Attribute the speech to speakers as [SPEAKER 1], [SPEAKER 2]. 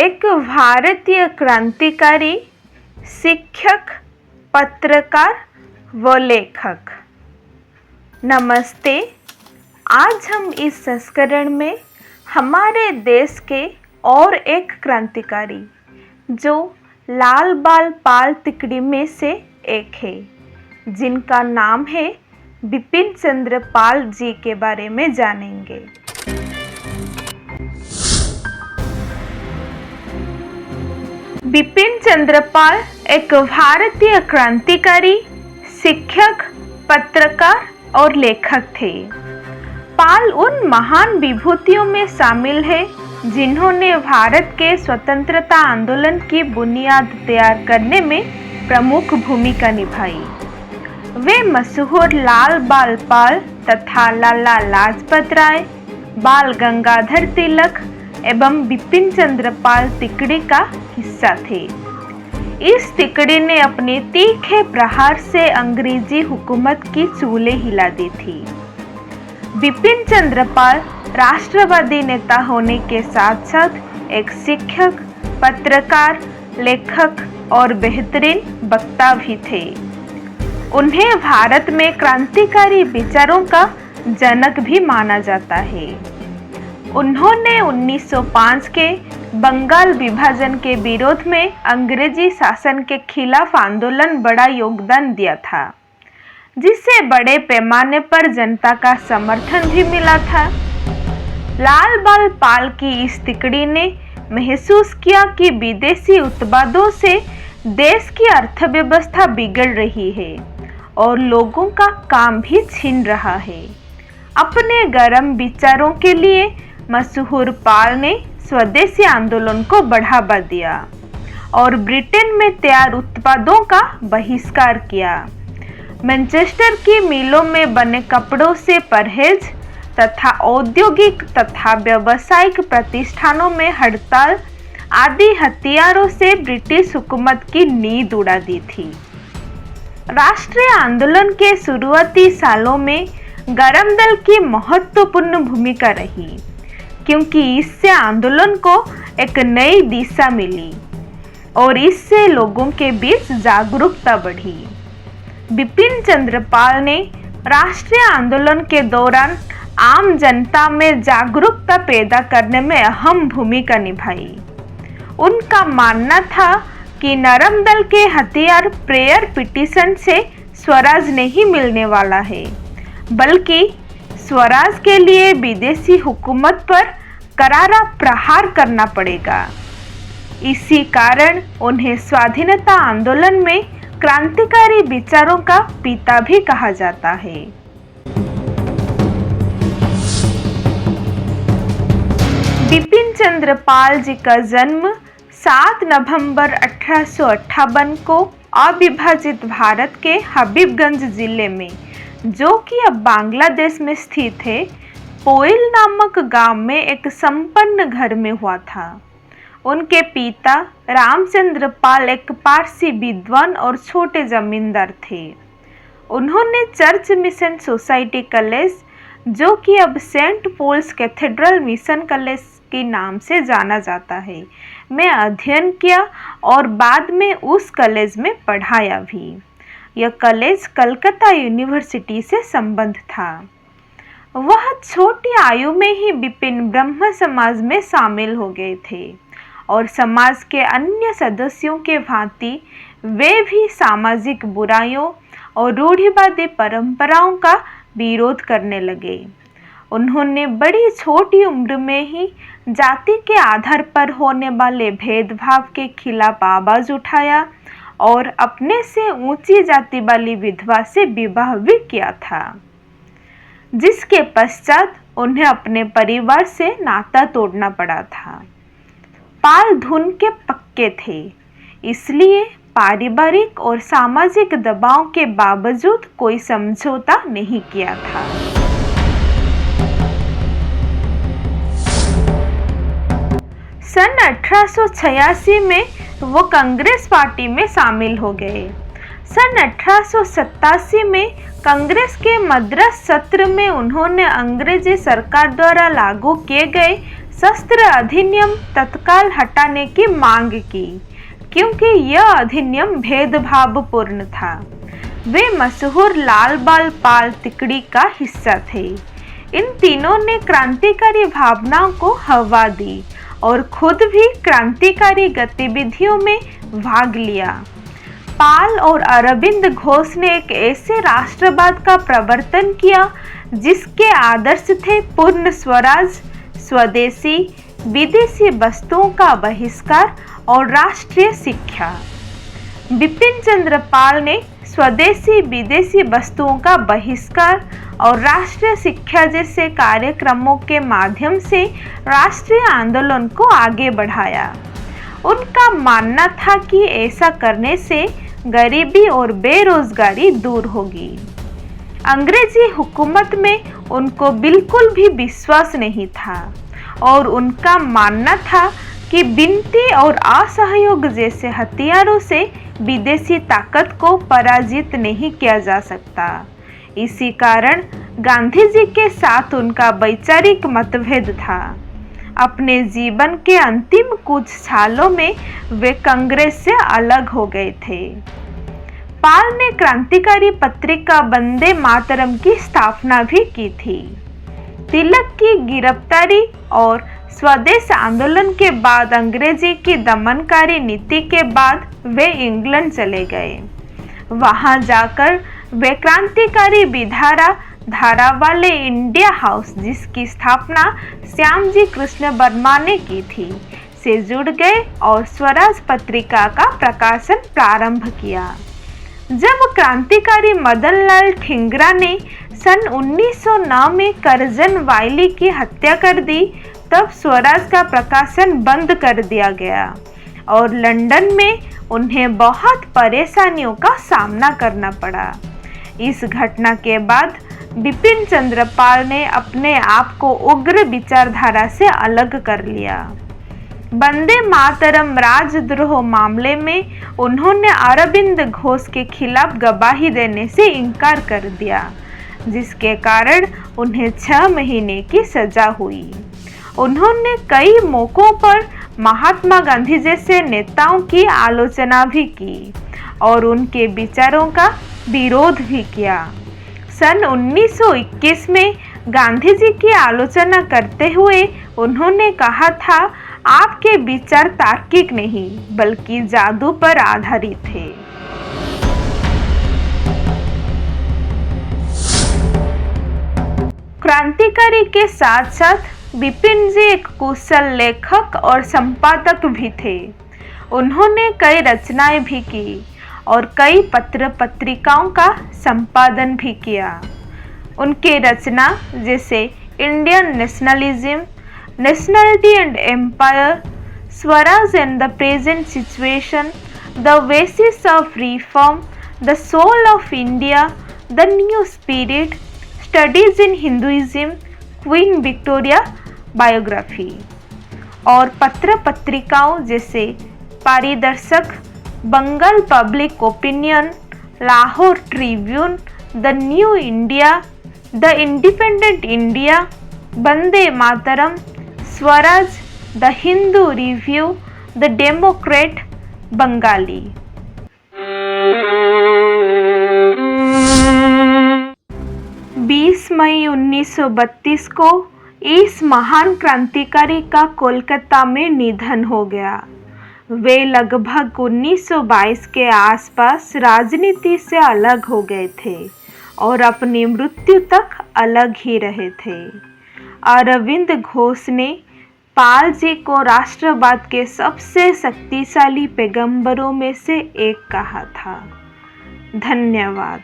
[SPEAKER 1] एक भारतीय क्रांतिकारी, शिक्षक, पत्रकार व लेखक। नमस्ते। आज हम इस संस्करण में हमारे देश के और एक क्रांतिकारी जो लाल बाल पाल तिकड़ी में से एक है, जिनका नाम है बिपिन चंद्र पाल जी के बारे में जानेंगे। बिपिन चंद्र पाल एक भारतीय क्रांतिकारी, शिक्षक, पत्रकार और लेखक थे। पाल उन महान विभूतियों में शामिल है जिन्होंने भारत के स्वतंत्रता आंदोलन की बुनियाद तैयार करने में प्रमुख भूमिका निभाई। वे मशहूर लाल बाल पाल तथा लाला लाजपत राय, बाल गंगाधर तिलक एवं बिपिन चंद्र पाल तिकड़ी का हिस्सा थे। इस तिकड़ी ने अपने तीखे प्रहार से अंग्रेजी हुकूमत की चूल्हे हिला दी थी। बिपिन चंद्र पाल राष्ट्रवादी नेता होने के साथ साथ एक शिक्षक, पत्रकार, लेखक और बेहतरीन वक्ता भी थे। उन्हें भारत में क्रांतिकारी विचारों का जनक भी माना जाता है। उन्होंने 1905 के बंगाल विभाजन के विरोध में अंग्रेजी शासन के खिलाफ आंदोलन बड़ा योगदान दिया था, जिससे बड़े पैमाने पर जनता का समर्थन भी मिला था। लाल बाल पाल की इस तिकड़ी ने महसूस किया कि विदेशी उत्पादों से देश की अर्थव्यवस्था बिगड़ रही है और लोगों का काम भी छीन रहा है। अपने गर्म विचारों के लिए मशहूर पाल ने स्वदेशी आंदोलन को बढ़ावा दिया और ब्रिटेन में तैयार उत्पादों का बहिष्कार किया। मैनचेस्टर की मिलों में बने कपड़ों से परहेज तथा औद्योगिक तथा व्यावसायिक प्रतिष्ठानों में हड़ताल आदि हथियारों से ब्रिटिश हुकूमत की नींद उड़ा दी थी। राष्ट्रीय आंदोलन के शुरुआती सालों में गरम दल की महत्वपूर्ण भूमिका रही, क्योंकि इससे आंदोलन को एक नई दिशा मिली और इससे लोगों के बीच जागरूकता बढ़ी। बिपिन चंद्र पाल ने राष्ट्रीय आंदोलन के दौरान आम जनता में जागरूकता पैदा करने में अहम भूमिका निभाई। उनका मानना था कि नरम दल के हथियार प्रेयर पिटीशन से स्वराज नहीं मिलने वाला है, बल्कि स्वराज के लिए विदेशी हुकूमत पर करारा प्रहार करना पड़ेगा। इसी कारण उन्हें स्वाधीनता आंदोलन में क्रांतिकारी विचारों का पिता भी कहा जाता है। बिपिन चंद्र पाल जी का जन्म 7 नवंबर 1858 को अविभाजित भारत के हबीबगंज जिले में, जो कि अब बांग्लादेश में स्थित है, पोइल नामक गांव में एक संपन्न घर में हुआ था। उनके पिता रामचंद्र पाल एक पारसी विद्वान और छोटे जमींदार थे। उन्होंने चर्च मिशन सोसाइटी कॉलेज, जो कि अब Saint Paul's Cathedral Mission College के नाम से जाना जाता है, में अध्ययन किया और बाद में उस कॉलेज में पढ़ाया भी। यह कॉलेज कलकत्ता यूनिवर्सिटी से संबद्ध था। वह छोटी आयु में ही बिपिन ब्रह्म समाज में शामिल हो गए थे और समाज के अन्य सदस्यों के भांति वे भी सामाजिक बुराइयों और रूढ़िवादी परंपराओं का विरोध करने लगे। उन्होंने बड़ी छोटी उम्र में ही जाति के आधार पर होने वाले भेदभाव के खिलाफ आवाज उठाया और अपने से ऊंची जाति वाली विधवा से विवाह भी किया था, जिसके पश्चात उन्हें अपने परिवार से नाता तोड़ना पड़ा था। पाल धुन के पक्के थे, इसलिए पारिवारिक और सामाजिक दबाव के बावजूद कोई समझौता नहीं किया था। सन 1886 में वो कांग्रेस पार्टी में शामिल हो गए। सन 1887 में कांग्रेस के मद्रास सत्र में उन्होंने अंग्रेजी सरकार द्वारा लागू किए गए शस्त्र अधिनियम तत्काल हटाने की मांग की, क्योंकि यह अधिनियम भेदभावपूर्ण था। वे मशहूर लाल बाल पाल तिकड़ी का हिस्सा थे। इन तीनों ने क्रांतिकारी भावनाओं को हवा दी और खुद भी क्रांतिकारी गतिविधियों में भाग लिया। पाल और अरविंद घोष ने एक ऐसे राष्ट्रवाद का प्रवर्तन किया जिसके आदर्श थे पूर्ण स्वराज, स्वदेशी, विदेशी वस्तुओं का बहिष्कार और राष्ट्रीय शिक्षा। बिपिन चंद्र पाल ने स्वदेशी विदेशी वस्तुओं का बहिष्कार और राष्ट्रीय शिक्षा जैसे कार्यक्रमों के माध्यम से राष्ट्रीय आंदोलन को आगे बढ़ाया। उनका मानना था कि ऐसा करने से गरीबी और बेरोजगारी दूर होगी। अंग्रेजी हुकूमत में उनको बिल्कुल भी विश्वास नहीं था और उनका मानना था कि विनती और असहयोग जैसे हथियारों से विदेशी ताकत को पराजित नहीं किया जा सकता। इसी कारण गांधी जी के साथ उनका वैचारिक मतभेद था। अपने जीवन के अंतिम कुछ सालों में वे कांग्रेस से अलग हो गए थे। पाल ने क्रांतिकारी पत्रिका वंदे मातरम की स्थापना भी की थी। तिलक की गिरफ्तारी और स्वदेश आंदोलन के बाद अंग्रेजी की दमनकारी नीति के बाद वे इंग्लैंड चले गए। वहां जाकर वे क्रांतिकारी धारा वाले इंडिया हाउस, जिसकी स्थापना श्यामजी कृष्ण वर्मा ने की थी, से जुड़ गए और स्वराज पत्रिका का प्रकाशन प्रारंभ किया। जब क्रांतिकारी मदन लाल ठिंगरा ने सन 1909 में करजन वायली की हत्या कर दी, तब स्वराज का प्रकाशन बंद कर दिया गया और लंदन में उन्हें बहुत परेशानियों का सामना करना पड़ा। इस घटना के बाद बिपिन चंद्र पाल ने अपने आप को उग्र विचारधारा से अलग कर लिया। वंदे मातरम राजद्रोह मामले में उन्होंने अरविंद घोष के खिलाफ गवाही देने से इनकार कर दिया, जिसके कारण उन्हें 6 महीने की सजा हुई। उन्होंने कई मौकों पर महात्मा गांधी जैसे नेताओं की आलोचना भी की और उनके विचारों का विरोध भी किया। सन 1921 में गांधी जी की आलोचना करते हुए उन्होंने कहा था, आपके विचार तार्किक नहीं बल्कि जादू पर आधारित थे। क्रांतिकारी के साथ साथ बिपिन जी एक कुशल लेखक और संपादक भी थे। उन्होंने कई रचनाएं भी की और कई पत्र पत्रिकाओं का संपादन भी किया। उनके रचना जैसे Indian nationalism, nationality and empire, Swaraj and the present situation, the basis of reform, the soul of India, the new spirit, studies in Hinduism, queen Victoria biography, और पत्र पत्रिकाओं जैसे Paridarshak, Bengal public opinion, Lahore Tribune, the new India, the independent India, Vande Mataram, Swaraj, the Hindu review, the democrat Bengali. 20 मई 1932 को इस महान क्रांतिकारी का कोलकाता में निधन हो गया। वे लगभग 1922 के आसपास राजनीति से अलग हो गए थे और अपनी मृत्यु तक अलग ही रहे थे। अरविंद घोष ने पाल जी को राष्ट्रवाद के सबसे शक्तिशाली पैगंबरों में से एक कहा था। धन्यवाद।